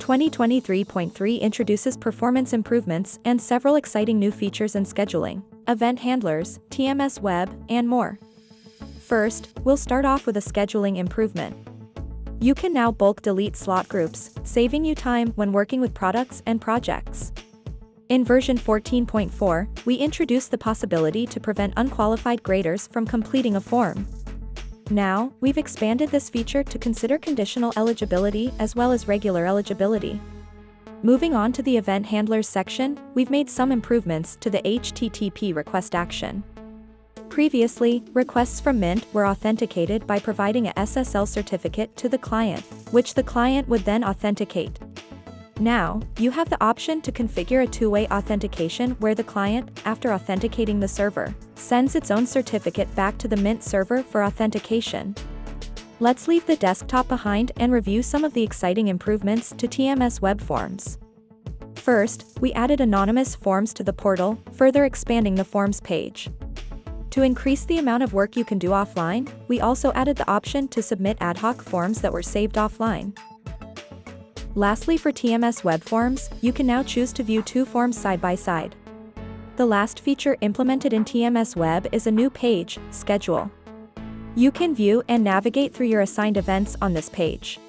2023.3 introduces performance improvements and several exciting new features in scheduling, event handlers, TMS web, and more. First, we'll start off with a scheduling improvement. You can now bulk delete slot groups, saving you time when working with products and projects. In version 14.4, we introduced the possibility to prevent unqualified graders from completing a form. Now, we've expanded this feature to consider conditional eligibility as well as regular eligibility. Moving on to the event handlers section, we've made some improvements to the HTTP request action. Previously, requests from Mint were authenticated by providing a SSL certificate to the client, which the client would then authenticate. Now, you have the option to configure a two-way authentication where the client, after authenticating the server, sends its own certificate back to the Mint server for authentication. Let's leave the desktop behind and review some of the exciting improvements to TMS web forms. First, we added anonymous forms to the portal, further expanding the forms page. To increase the amount of work you can do offline, we also added the option to submit ad hoc forms that were saved offline. Lastly, for TMS web forms, you can now choose to view two forms side by side. The last feature implemented in TMS web is a new page, Schedule. You can view and navigate through your assigned events on this page.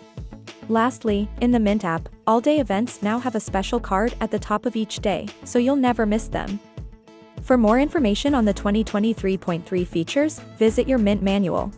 Lastly, in the Mint app, all-day events now have a special card at the top of each day, so you'll never miss them. For more information on the 2023.3 features, visit your Mint manual.